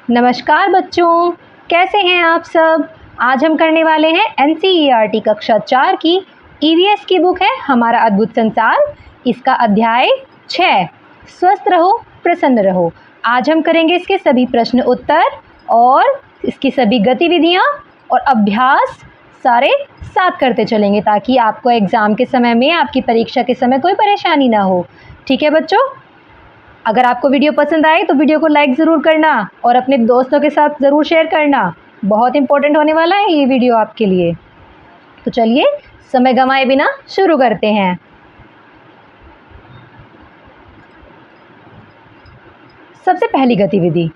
नमस्कार बच्चों, कैसे हैं आप सब। आज हम करने वाले हैं NCERT कक्षा 4 की EVS की बुक है हमारा अद्भुत संसार। इसका अध्याय 6 स्वस्थ रहो प्रसन्न रहो। आज हम करेंगे इसके सभी प्रश्न उत्तर और इसकी सभी गतिविधियां और अभ्यास सारे साथ करते चलेंगे ताकि आपको एग्ज़ाम के समय में, आपकी परीक्षा के समय कोई परेशानी ना हो। ठीक है बच्चों, अगर आपको वीडियो पसंद आए तो वीडियो को लाइक ज़रूर करना और अपने दोस्तों के साथ ज़रूर शेयर करना। बहुत इंपॉर्टेंट होने वाला है ये वीडियो आपके लिए। तो चलिए समय गंवाए बिना शुरू करते हैं। सबसे पहली गतिविधि,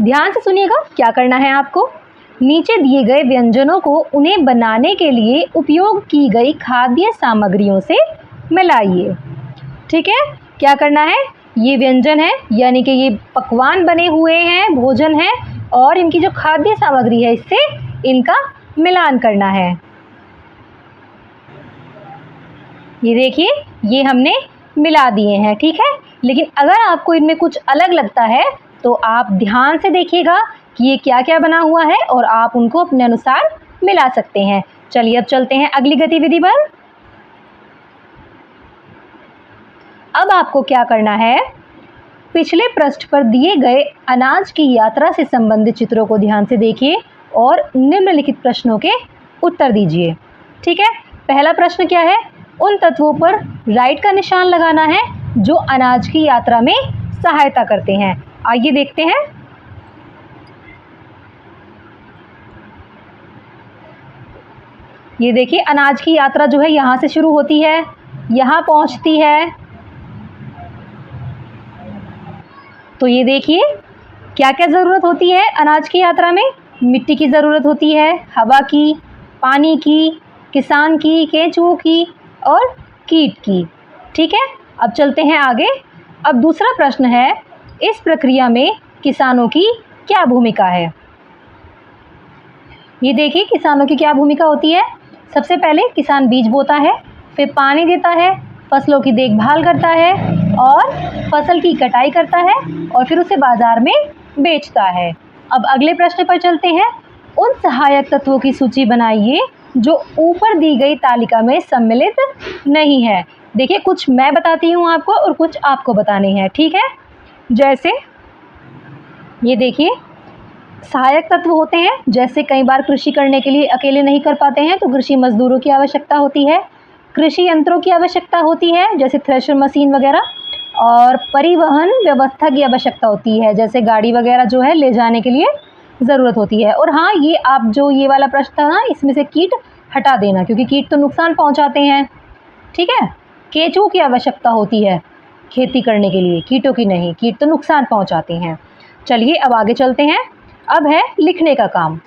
ध्यान से सुनिएगा। क्या करना है आपको, नीचे दिए गए व्यंजनों को उन्हें बनाने के लिए उपयोग की गई खाद्य सामग्रियों से मिलाइए। ठीक है, क्या करना है, ये व्यंजन है यानी कि ये पकवान बने हुए हैं, भोजन है और इनकी जो खाद्य सामग्री है इससे इनका मिलान करना है। ये देखिए, ये हमने मिला दिए हैं। ठीक है, लेकिन अगर आपको इनमें कुछ अलग लगता है तो आप ध्यान से देखिएगा कि ये क्या क्या बना हुआ है और आप उनको अपने अनुसार मिला सकते हैं। चलिए अब चलते हैं अगली गतिविधि पर। अब आपको क्या करना है, पिछले पृष्ठ पर दिए गए अनाज की यात्रा से संबंधित चित्रों को ध्यान से देखिए और निम्नलिखित प्रश्नों के उत्तर दीजिए। ठीक है, पहला प्रश्न क्या है, उन तत्वों पर राइट का निशान लगाना है जो अनाज की यात्रा में सहायता करते हैं। आइए देखते हैं। ये देखिए, अनाज की यात्रा जो है यहाँ से शुरू होती है, यहाँ पहुँचती है। तो ये देखिए क्या क्या ज़रूरत होती है अनाज की यात्रा में। मिट्टी की ज़रूरत होती है, हवा की, पानी की, किसान की, केंचुओं की और कीट की। ठीक है, अब चलते हैं आगे। अब दूसरा प्रश्न है, इस प्रक्रिया में किसानों की क्या भूमिका है। ये देखिए किसानों की क्या भूमिका होती है। सबसे पहले किसान बीज बोता है, फिर पानी देता है, फसलों की देखभाल करता है और फसल की कटाई करता है और फिर उसे बाजार में बेचता है। अब अगले प्रश्न पर चलते हैं। उन सहायक तत्वों की सूची बनाइए जो ऊपर दी गई तालिका में सम्मिलित नहीं है। देखिए, कुछ मैं बताती हूँ आपको और कुछ आपको बताने हैं। ठीक है, जैसे ये देखिए सहायक तत्व होते हैं, जैसे कई बार कृषि करने के लिए अकेले नहीं कर पाते हैं तो कृषि मजदूरों की आवश्यकता होती है, कृषि यंत्रों की आवश्यकता होती है जैसे थ्रेशर मशीन वगैरह, और परिवहन व्यवस्था की आवश्यकता होती है जैसे गाड़ी वगैरह जो है ले जाने के लिए ज़रूरत होती है। और हाँ, ये आप जो ये वाला प्रश्न था ना, इसमें से कीट हटा देना क्योंकि कीट तो नुकसान पहुंचाते हैं। ठीक है, केंचुओं की आवश्यकता होती है खेती करने के लिए, कीटों की नहीं, कीट तो नुकसान पहुंचाते हैं। चलिए अब आगे चलते हैं। अब है लिखने का काम।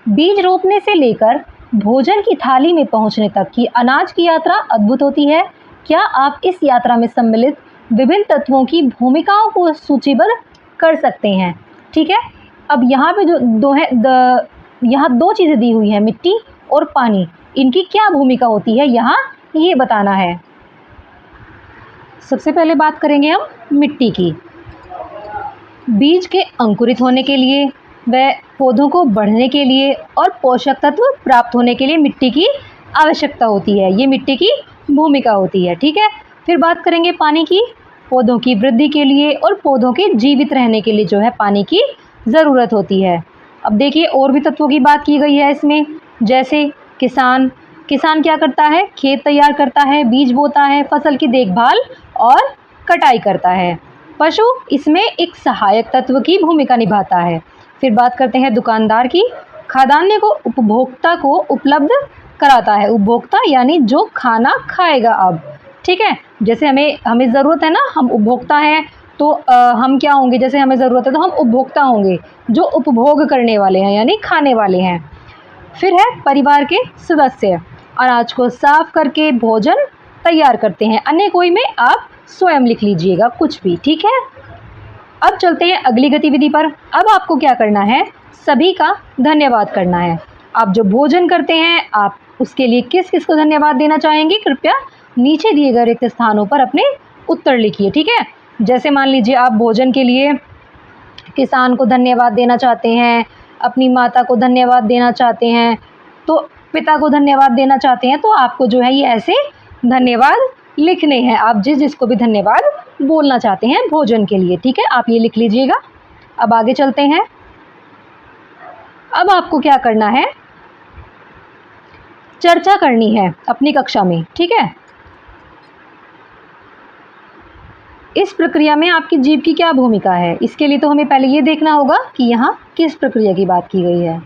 बीज रोपने से लेकर भोजन की थाली में पहुंचने तक की अनाज की यात्रा अद्भुत होती है। क्या आप इस यात्रा में सम्मिलित विभिन्न तत्वों की भूमिकाओं को सूचीबद्ध कर सकते हैं। ठीक है, अब यहाँ पे जो यहाँ दो चीज़ें दी हुई हैं, मिट्टी और पानी, इनकी क्या भूमिका होती है यहाँ ये बताना है। सबसे पहले बात करेंगे हम मिट्टी की। बीज के अंकुरित होने के लिए, व पौधों को बढ़ने के लिए और पोषक तत्व प्राप्त होने के लिए मिट्टी की आवश्यकता होती है। ये मिट्टी की भूमिका होती है। ठीक है, फिर बात करेंगे पानी की। पौधों की वृद्धि के लिए और पौधों के जीवित रहने के लिए जो है पानी की ज़रूरत होती है। अब देखिए और भी तत्वों की बात की गई है इसमें, जैसे किसान क्या करता है, खेत तैयार करता है, बीज बोता है, फसल की देखभाल और कटाई करता है। पशु इसमें एक सहायक तत्व की भूमिका निभाता है। फिर बात करते हैं दुकानदार की। खाद्यान्न को उपभोक्ता को उपलब्ध कराता है। उपभोक्ता यानी जो खाना खाएगा। अब ठीक है, जैसे हमें ज़रूरत है ना, हम उपभोक्ता हैं तो हम क्या होंगे, जैसे हमें ज़रूरत है तो हम उपभोक्ता होंगे जो उपभोग करने वाले हैं यानी खाने वाले हैं। फिर है परिवार के सदस्य, अनाज को साफ करके भोजन तैयार करते हैं। अन्य कोई में आप स्वयं लिख लीजिएगा कुछ भी। ठीक है, अब चलते हैं अगली गतिविधि पर। अब आपको क्या करना है, सभी का धन्यवाद करना है। आप जो भोजन करते हैं आप उसके लिए किस किस को धन्यवाद देना चाहेंगे, कृपया नीचे दिए गए रिक्त स्थानों पर अपने उत्तर लिखिए। ठीक है, जैसे मान लीजिए आप भोजन के लिए किसान को धन्यवाद देना चाहते हैं, अपनी माता को धन्यवाद देना चाहते हैं, तो पिता को धन्यवाद देना चाहते हैं, तो आपको जो है ये ऐसे धन्यवाद लिखने हैं। आप जिसको भी धन्यवाद बोलना चाहते हैं भोजन के लिए, ठीक है, आप ये लिख लीजिएगा। अब आगे चलते हैं। अब आपको क्या करना है, चर्चा करनी है अपनी कक्षा में, ठीक है। इस प्रक्रिया में आपकी जीभ की क्या भूमिका है, इसके लिए तो हमें पहले ये देखना होगा कि यहाँ किस प्रक्रिया की बात की गई है।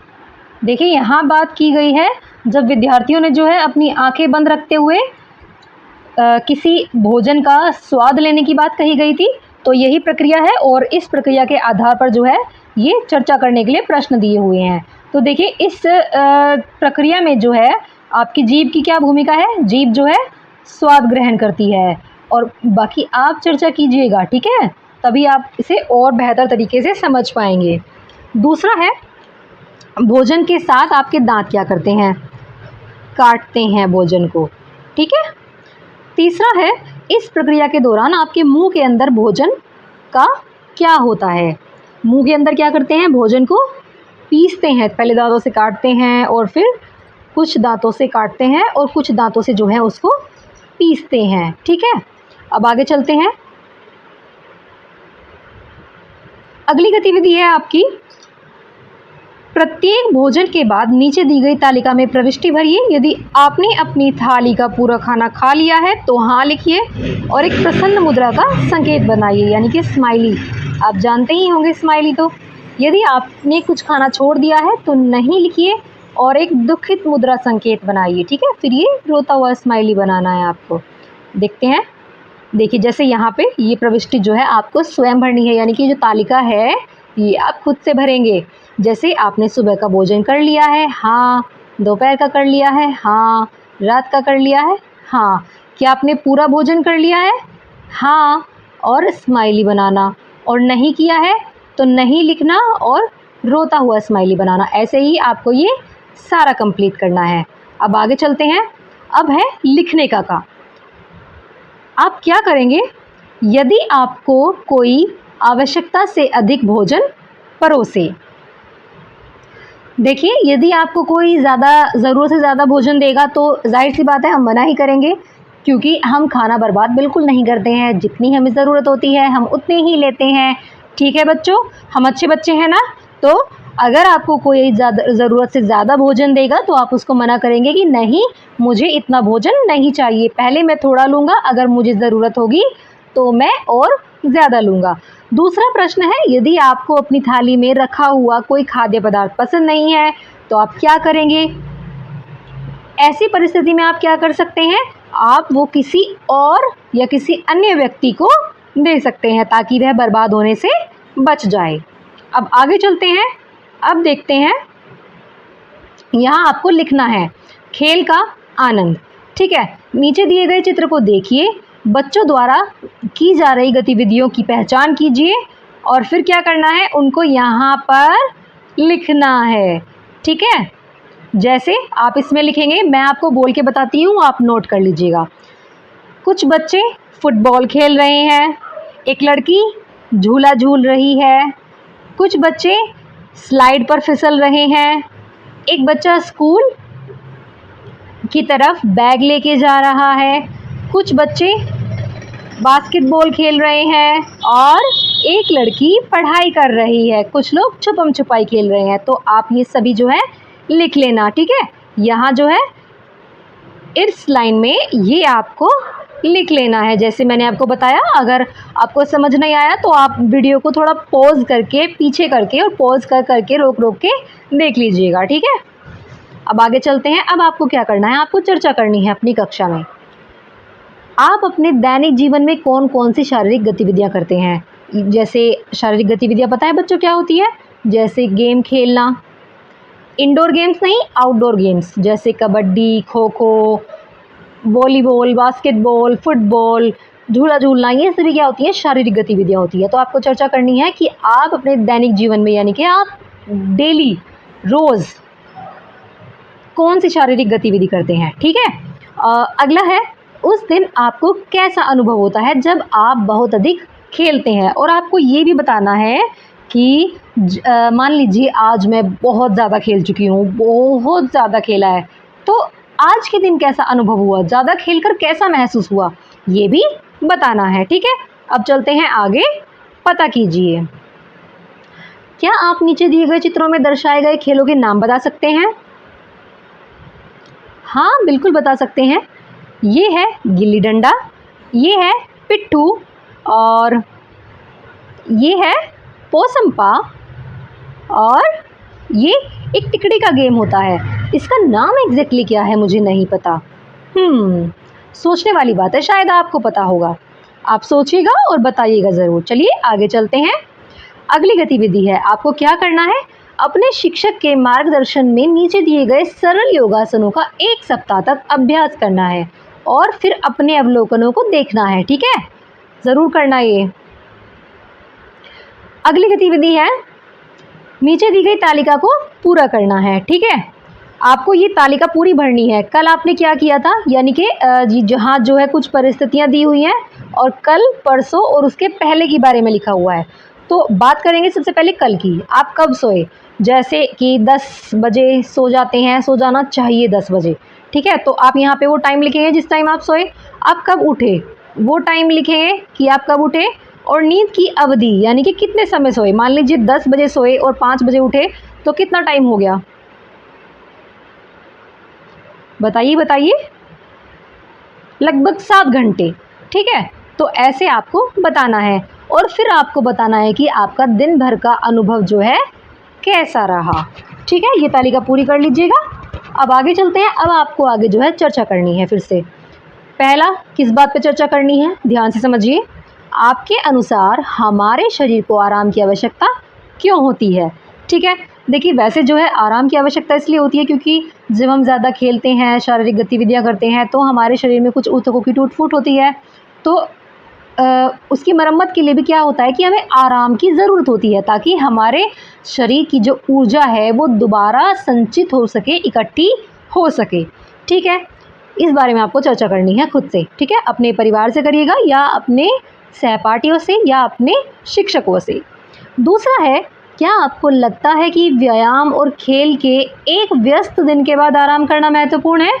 देखिए यहाँ बात की गई है जब विद्यार्थियों ने जो है अपनी आंखें बंद रखते हुए किसी भोजन का स्वाद लेने की बात कही गई थी, तो यही प्रक्रिया है और इस प्रक्रिया के आधार पर जो है ये चर्चा करने के लिए प्रश्न दिए हुए हैं। तो देखिए इस प्रक्रिया में जो है आपकी जीभ की क्या भूमिका है, जीभ जो है स्वाद ग्रहण करती है और बाकी आप चर्चा कीजिएगा, ठीक है, तभी आप इसे और बेहतर तरीके से समझ पाएंगे। दूसरा है भोजन के साथ आपके दांत क्या करते हैं, काटते हैं भोजन को, ठीक है। तीसरा है इस प्रक्रिया के दौरान आपके मुंह के अंदर भोजन का क्या होता है, मुंह के अंदर क्या करते हैं, भोजन को पीसते हैं, पहले दांतों से काटते हैं और फिर कुछ दांतों से काटते हैं और कुछ दांतों से जो है उसको पीसते हैं, ठीक है। अब आगे चलते हैं। अगली गतिविधि है आपकी, प्रत्येक भोजन के बाद नीचे दी गई तालिका में प्रविष्टि भरिए। यदि आपने अपनी थाली का पूरा खाना खा लिया है तो हाँ लिखिए और एक प्रसन्न मुद्रा का संकेत बनाइए, यानी कि स्माइली। आप जानते ही होंगे स्माइली। तो यदि आपने कुछ खाना छोड़ दिया है तो नहीं लिखिए और एक दुखित मुद्रा संकेत बनाइए, ठीक है। फिर ये रोता हुआ स्माइली बनाना है आपको। देखते हैं, देखिए जैसे यहाँ पे ये प्रविष्टि जो है आपको स्वयं भरनी है, यानी कि जो तालिका है ये आप खुद से भरेंगे। जैसे आपने सुबह का भोजन कर लिया है, हाँ, दोपहर का कर लिया है, हाँ, रात का कर लिया है, हाँ, क्या आपने पूरा भोजन कर लिया है, हाँ, और स्माइली बनाना, और नहीं किया है तो नहीं लिखना और रोता हुआ स्माइली बनाना। ऐसे ही आपको ये सारा कंप्लीट करना है। अब आगे चलते हैं। अब है लिखने का काम। आप क्या करेंगे, यदि आपको कोई आवश्यकता से अधिक भोजन परोसे, देखिए यदि आपको कोई ज़रूरत से ज़्यादा भोजन देगा तो जाहिर सी बात है हम मना ही करेंगे, क्योंकि हम खाना बर्बाद बिल्कुल नहीं करते हैं। जितनी हमें ज़रूरत होती है हम उतनी ही लेते हैं, ठीक है बच्चों, हम अच्छे बच्चे हैं ना। तो अगर आपको कोई ज़रूरत से ज़्यादा भोजन देगा तो आप उसको मना करेंगे कि नहीं, मुझे इतना भोजन नहीं चाहिए, पहले मैं थोड़ा लूँगा, अगर मुझे ज़रूरत होगी तो मैं और ज़्यादा लूँगा। दूसरा प्रश्न है, यदि आपको अपनी थाली में रखा हुआ कोई खाद्य पदार्थ पसंद नहीं है तो आप क्या करेंगे। ऐसी परिस्थिति में आप क्या कर सकते हैं, आप वो किसी और या किसी अन्य व्यक्ति को दे सकते हैं ताकि वह बर्बाद होने से बच जाए। अब आगे चलते हैं। अब देखते हैं, यहाँ आपको लिखना है खेल का आनंद, ठीक है। नीचे दिए गए चित्र को देखिए, बच्चों द्वारा की जा रही गतिविधियों की पहचान कीजिए और फिर क्या करना है, उनको यहाँ पर लिखना है, ठीक है। जैसे आप इसमें लिखेंगे, मैं आपको बोल के बताती हूँ, आप नोट कर लीजिएगा। कुछ बच्चे फुटबॉल खेल रहे हैं, एक लड़की झूला झूल रही है, कुछ बच्चे स्लाइड पर फिसल रहे हैं, एक बच्चा स्कूल की तरफ बैग लेके जा रहा है, कुछ बच्चे बास्केटबॉल खेल रहे हैं और एक लड़की पढ़ाई कर रही है, कुछ लोग छुपम छुपाई खेल रहे हैं। तो आप ये सभी जो है लिख लेना, ठीक है। यहाँ जो है इस लाइन में ये आपको लिख लेना है, जैसे मैंने आपको बताया। अगर आपको समझ नहीं आया तो आप वीडियो को थोड़ा पॉज करके, पीछे करके और पॉज कर करके रोक रोक के देख लीजिएगा, ठीक है। अब आगे चलते हैं। अब आपको क्या करना है, आपको चर्चा करनी है अपनी कक्षा में। आप अपने दैनिक जीवन में कौन कौन सी शारीरिक गतिविधियां करते हैं। जैसे शारीरिक गतिविधियां पता है बच्चों क्या होती है, जैसे गेम खेलना, इंडोर गेम्स नहीं, आउटडोर गेम्स, जैसे kabaddi, kho kho, volleyball, basketball, football, झूला झूलना, ये सभी क्या होती है, शारीरिक गतिविधियां होती है। तो आपको चर्चा करनी है कि आप अपने दैनिक जीवन में, यानी कि आप डेली, रोज़ कौन सी शारीरिक गतिविधि करते हैं, ठीक है। अगला है, उस दिन आपको कैसा अनुभव होता है जब आप बहुत अधिक खेलते हैं। और आपको ये भी बताना है कि मान लीजिए आज मैं बहुत ज़्यादा खेल चुकी हूँ, बहुत ज़्यादा खेला है, तो आज के दिन कैसा अनुभव हुआ, ज़्यादा खेलकर कैसा महसूस हुआ, ये भी बताना है। ठीक है, अब चलते हैं आगे, पता कीजिए। क्या आप नीचे दिए गए चित्रों में दर्शाए गए खेलों के नाम बता सकते हैं? हाँ, बिल्कुल बता सकते हैं। ये है गिल्ली डंडा, ये है पिट्ठू, और ये है पोसंपा, और ये एक टिकड़ी का गेम होता है। इसका नाम एग्जैक्टली क्या है मुझे नहीं पता। सोचने वाली बात है, शायद आपको पता होगा। आप सोचिएगा और बताइएगा ज़रूर। चलिए आगे चलते हैं। अगली गतिविधि है, आपको क्या करना है, अपने शिक्षक के मार्गदर्शन में नीचे दिए गए सरल योगासनों का 1 सप्ताह तक अभ्यास करना है और फिर अपने अवलोकनों को देखना है। ठीक है, ज़रूर करना ये। अगली गतिविधि है, नीचे दी गई तालिका को पूरा करना है। ठीक है, आपको ये तालिका पूरी भरनी है। कल आपने क्या किया था, यानी कि जहाँ जो है कुछ परिस्थितियाँ दी हुई हैं और कल, परसों और उसके पहले के बारे में लिखा हुआ है। तो बात करेंगे सबसे पहले कल की। आप कब सोए, जैसे कि 10 बजे सो जाते हैं, सो जाना चाहिए 10 बजे। ठीक है, तो आप यहाँ पे वो टाइम लिखेंगे जिस टाइम आप सोए। आप कब उठे, वो टाइम लिखेंगे कि आप कब उठे, और नींद की अवधि यानी कि कितने समय सोए। मान लीजिए 10 बजे सोए और 5 बजे उठे, तो कितना टाइम हो गया, बताइए बताइए। लगभग 7 घंटे। ठीक है, तो ऐसे आपको बताना है और फिर आपको बताना है कि आपका दिन भर का अनुभव जो है कैसा रहा। ठीक है, ये तालिका पूरी कर लीजिएगा। अब आगे चलते हैं। अब आपको आगे जो है चर्चा करनी है। फिर से पहला, किस बात पे चर्चा करनी है, ध्यान से समझिए। आपके अनुसार हमारे शरीर को आराम की आवश्यकता क्यों होती है। ठीक है, देखिए वैसे जो है आराम की आवश्यकता इसलिए होती है क्योंकि जब हम ज़्यादा खेलते हैं, शारीरिक गतिविधियां करते हैं, तो हमारे शरीर में कुछ ऊतकों की टूट फूट होती है। तो उसकी मरम्मत के लिए भी क्या होता है कि हमें आराम की ज़रूरत होती है, ताकि हमारे शरीर की जो ऊर्जा है वो दोबारा संचित हो सके, इकट्ठी हो सके। ठीक है, इस बारे में आपको चर्चा करनी है खुद से। ठीक है, अपने परिवार से करिएगा या अपने सहपाठियों से या अपने शिक्षकों से। दूसरा है, क्या आपको लगता है कि व्यायाम और खेल के एक व्यस्त दिन के बाद आराम करना महत्वपूर्ण है,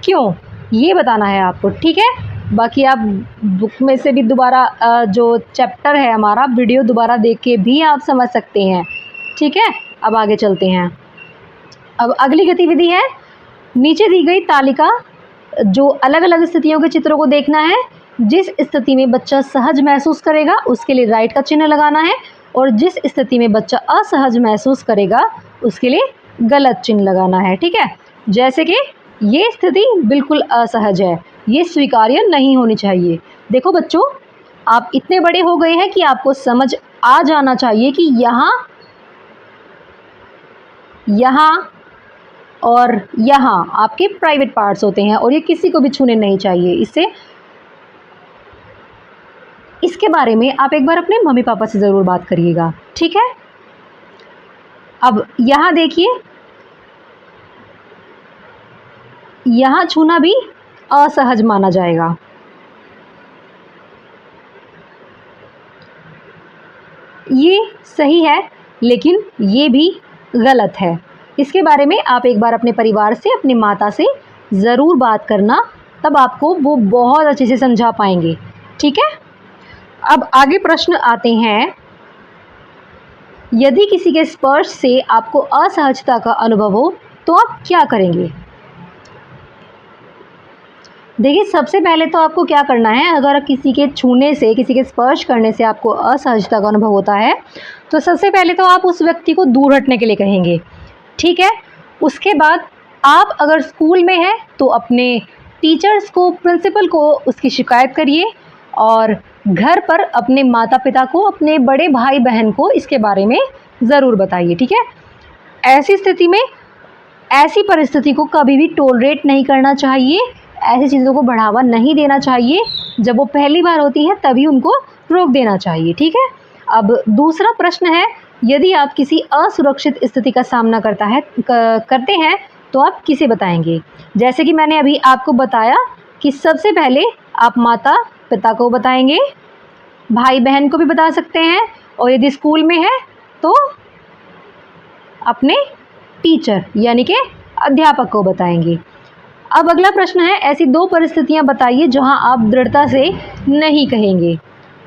क्यों, ये बताना है आपको। ठीक है, बाकी आप बुक में से भी दोबारा जो चैप्टर है हमारा, वीडियो दोबारा देख के भी आप समझ सकते हैं। ठीक है, अब आगे चलते हैं। अब अगली गतिविधि है, नीचे दी गई तालिका जो अलग अलग स्थितियों के चित्रों को देखना है। जिस स्थिति में बच्चा सहज महसूस करेगा उसके लिए राइट का चिन्ह लगाना है, और जिस स्थिति में बच्चा असहज महसूस करेगा उसके लिए गलत चिन्ह लगाना है। ठीक है, जैसे कि ये स्थिति बिल्कुल असहज है, ये स्वीकार्य नहीं होनी चाहिए। देखो बच्चों, आप इतने बड़े हो गए हैं कि आपको समझ आ जाना चाहिए कि यहाँ और यहाँ आपके प्राइवेट पार्ट्स होते हैं और ये किसी को भी छूने नहीं चाहिए। इसके बारे में आप एक बार अपने मम्मी पापा से ज़रूर बात करिएगा। ठीक है, अब यहाँ देखिए, यहाँ छूना भी असहज माना जाएगा। ये सही है लेकिन ये भी गलत है। इसके बारे में आप एक बार अपने परिवार से, अपनी माता से ज़रूर बात करना, तब आपको वो बहुत अच्छे से समझा पाएंगे। ठीक है, अब आगे प्रश्न आते हैं। यदि किसी के स्पर्श से आपको असहजता का अनुभव हो तो आप क्या करेंगे। देखिए, सबसे पहले तो आपको क्या करना है, अगर किसी के छूने से, किसी के स्पर्श करने से आपको असहजता का अनुभव होता है तो सबसे पहले तो आप उस व्यक्ति को दूर हटने के लिए कहेंगे। ठीक है, उसके बाद आप अगर स्कूल में हैं तो अपने टीचर्स को, प्रिंसिपल को उसकी शिकायत करिए, और घर पर अपने माता पिता को, अपने बड़े भाई बहन को इसके बारे में ज़रूर बताइए। ठीक है, ऐसी स्थिति में, ऐसी परिस्थिति को कभी भी टॉलरेट नहीं करना चाहिए, ऐसी चीज़ों को बढ़ावा नहीं देना चाहिए। जब वो पहली बार होती हैं तभी उनको रोक देना चाहिए। ठीक है, अब दूसरा प्रश्न है, यदि आप किसी असुरक्षित स्थिति का सामना करते हैं तो आप किसे बताएंगे। जैसे कि मैंने अभी आपको बताया कि सबसे पहले आप माता पिता को बताएंगे, भाई बहन को भी बता सकते हैं, और यदि स्कूल में है तो अपने टीचर यानी कि अध्यापक को बताएंगे। अब अगला प्रश्न है, ऐसी 2 परिस्थितियां बताइए जहां आप दृढ़ता से नहीं कहेंगे।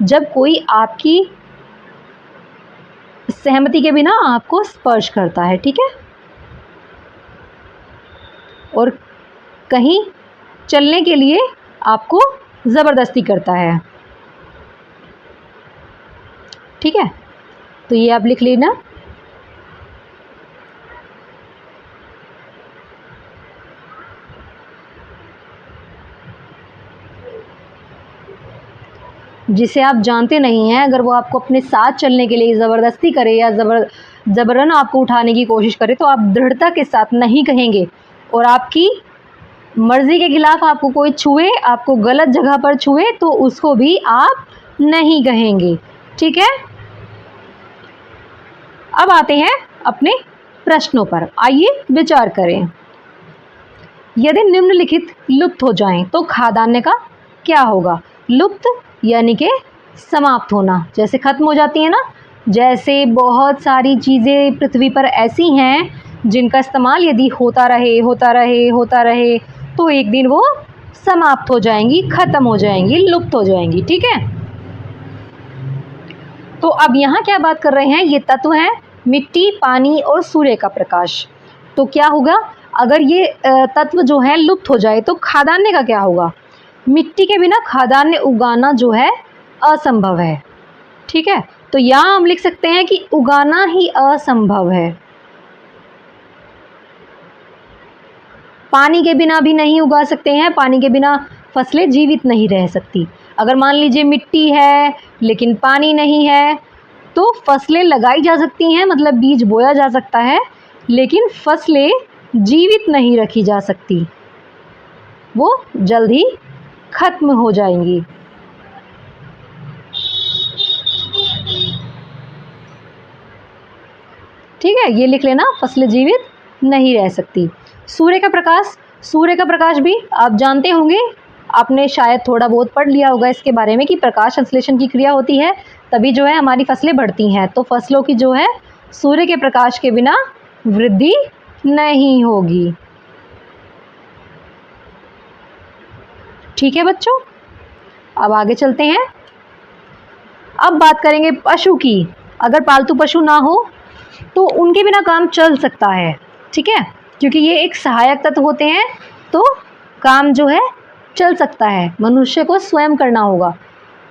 जब कोई आपकी सहमति के बिना आपको स्पर्श करता है, ठीक है, और कहीं चलने के लिए आपको ज़बरदस्ती करता है, ठीक है, तो ये आप लिख लेना। जिसे आप जानते नहीं हैं, अगर वो आपको अपने साथ चलने के लिए ज़बरदस्ती करे या ज़बरन आपको उठाने की कोशिश करे तो आप दृढ़ता के साथ नहीं कहेंगे, और आपकी मर्ज़ी के खिलाफ़ आपको कोई छुए, आपको गलत जगह पर छुए तो उसको भी आप नहीं कहेंगे, ठीक है। अब आते हैं अपने प्रश्नों पर, आइए विचार करें। यदि निम्नलिखित लुप्त हो जाएं तो खाद्यान्न का क्या होगा? लुप्त यानी कि समाप्त होना, जैसे ख़त्म हो जाती है ना, जैसे बहुत सारी चीज़ें पृथ्वी पर ऐसी हैं जिनका इस्तेमाल यदि होता रहे तो एक दिन वो समाप्त हो जाएंगी, ख़त्म हो जाएंगी, लुप्त हो जाएंगी, ठीक है। तो अब यहाँ क्या बात कर रहे हैं, ये तत्व हैं मिट्टी, पानी और सूर्य का प्रकाश। तो क्या होगा अगर ये तत्व जो है लुप्त हो जाए तो खाद्यान्न का क्या होगा? मिट्टी के बिना खाद्यान्न उगाना जो है असंभव है, ठीक है। तो यहाँ हम लिख सकते हैं कि उगाना ही असंभव है। पानी के बिना भी नहीं उगा सकते हैं, पानी के बिना फसलें जीवित नहीं रह सकती। अगर मान लीजिए मिट्टी है लेकिन पानी नहीं है तो फसलें लगाई जा सकती हैं, मतलब बीज बोया जा सकता है, लेकिन फसलें जीवित नहीं रखी जा सकती, वो जल्द ही खत्म हो जाएंगी। ठीक है, ये लिख लेना, फसलें जीवित नहीं रह सकती। सूर्य का प्रकाश भी आप जानते होंगे, आपने शायद थोड़ा बहुत पढ़ लिया होगा इसके बारे में कि प्रकाश संश्लेषण की क्रिया होती है तभी जो है हमारी फसलें बढ़ती हैं। तो फसलों की जो है सूर्य के प्रकाश के बिना वृद्धि नहीं होगी। ठीक है बच्चों, अब आगे चलते हैं। अब बात करेंगे पशु की। अगर पालतू पशु ना हो तो उनके बिना काम चल सकता है, ठीक है, क्योंकि ये एक सहायक तत्व होते हैं, तो काम जो है चल सकता है, मनुष्य को स्वयं करना होगा।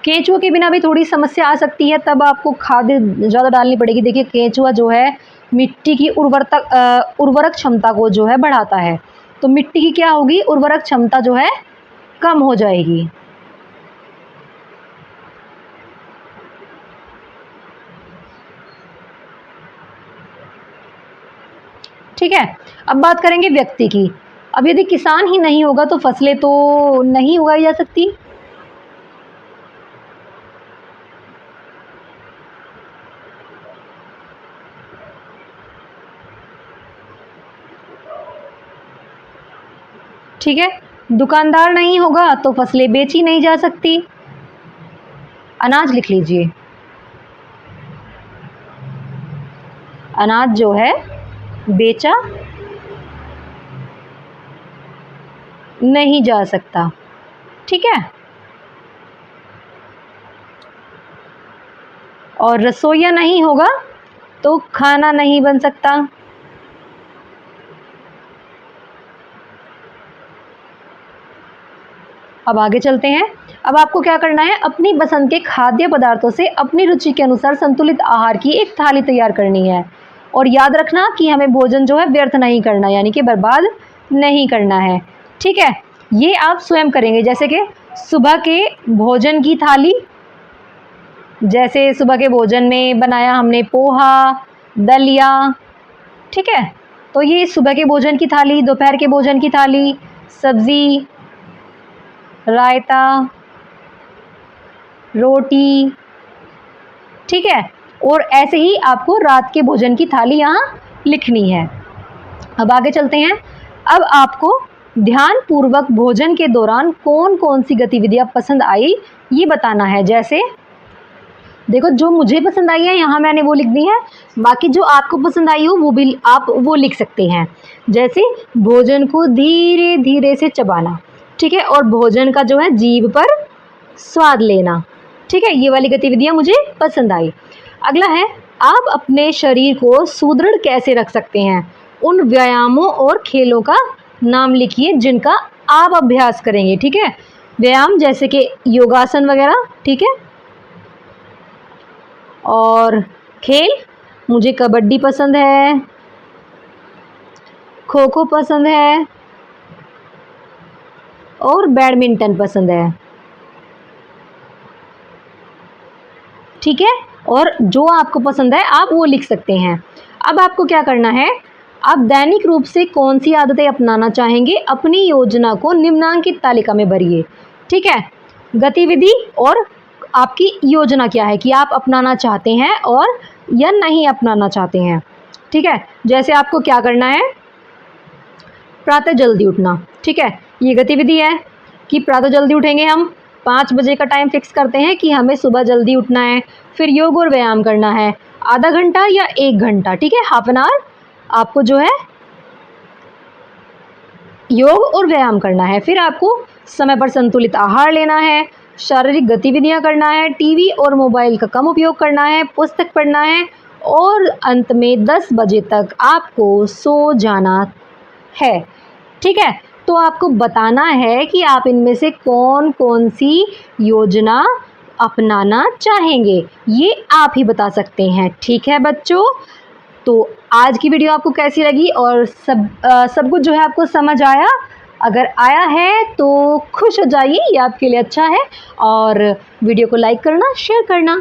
केंचुआ के बिना भी थोड़ी समस्या आ सकती है, तब आपको खाद ज़्यादा डालनी पड़ेगी। देखिए केंचुआ जो है मिट्टी की उर्वरक क्षमता को जो है बढ़ाता है, तो मिट्टी की क्या होगी, उर्वरक क्षमता जो है कम हो जाएगी। ठीक है, अब बात करेंगे व्यक्ति की। अब यदि किसान ही नहीं होगा तो फसलें तो नहीं उगाई जा सकती। ठीक है, दुकानदार नहीं होगा तो फसलें बेची नहीं जा सकती। अनाज लिख लीजिए, अनाज जो है बेचा नहीं जा सकता। ठीक है, और रसोईया नहीं होगा तो खाना नहीं बन सकता। अब आगे चलते हैं। अब आपको क्या करना है, अपनी पसंद के खाद्य पदार्थों से अपनी रुचि के अनुसार संतुलित आहार की एक थाली तैयार करनी है, और याद रखना कि हमें भोजन जो है व्यर्थ नहीं करना, यानी कि बर्बाद नहीं करना है। ठीक है, ये आप स्वयं करेंगे। जैसे कि सुबह के भोजन की थाली, जैसे सुबह के भोजन में बनाया हमने पोहा, दलिया, ठीक है, तो ये सुबह के भोजन की थाली, दोपहर के भोजन की थाली, सब्ज़ी, रायता, रोटी, ठीक है, और ऐसे ही आपको रात के भोजन की थाली यहाँ लिखनी है। अब आगे चलते हैं। अब आपको ध्यान पूर्वक भोजन के दौरान कौन कौन सी गतिविधियाँ पसंद आई ये बताना है। जैसे देखो जो मुझे पसंद आई है यहाँ मैंने वो लिख दी है, बाकी जो आपको पसंद आई हो वो भी आप वो लिख सकते हैं। जैसे भोजन को धीरे धीरे से चबाना, ठीक है, और भोजन का जो है जीभ पर स्वाद लेना, ठीक है, ये वाली गतिविधियाँ मुझे पसंद आई। अगला है, आप अपने शरीर को सुदृढ़ कैसे रख सकते हैं, उन व्यायामों और खेलों का नाम लिखिए जिनका आप अभ्यास करेंगे, ठीक है। व्यायाम जैसे कि योगासन वगैरह, ठीक है। और खेल, मुझे कबड्डी पसंद है, खो खो पसंद है और बैडमिंटन पसंद है, ठीक है। और जो आपको पसंद है आप वो लिख सकते हैं। अब आपको क्या करना है, आप दैनिक रूप से कौन सी आदतें अपनाना चाहेंगे, अपनी योजना को निम्नांकित तालिका में भरिए, ठीक है। गतिविधि और आपकी योजना क्या है कि आप अपनाना चाहते हैं और या नहीं अपनाना चाहते हैं, ठीक है। जैसे आपको क्या करना है, प्रातः जल्दी उठना, ठीक है, ये गतिविधि है कि प्रातः जल्दी उठेंगे हम, 5 बजे का टाइम फिक्स करते हैं कि हमें सुबह जल्दी उठना है। फिर योग और व्यायाम करना है, आधा घंटा या 1 घंटा, ठीक है, हाफ एन आवर आपको जो है योग और व्यायाम करना है। फिर आपको समय पर संतुलित आहार लेना है, शारीरिक गतिविधियां करना है, टीवी और मोबाइल का कम उपयोग करना है, पुस्तक पढ़ना है और अंत में 10 बजे तक आपको सो जाना है, ठीक है। तो आपको बताना है कि आप इनमें से कौन कौन सी योजना अपनाना चाहेंगे, ये आप ही बता सकते हैं, ठीक है बच्चों। तो आज की वीडियो आपको कैसी लगी और सब कुछ जो है आपको समझ आया? अगर आया है तो खुश हो जाइए, ये आपके लिए अच्छा है। और वीडियो को लाइक करना, शेयर करना।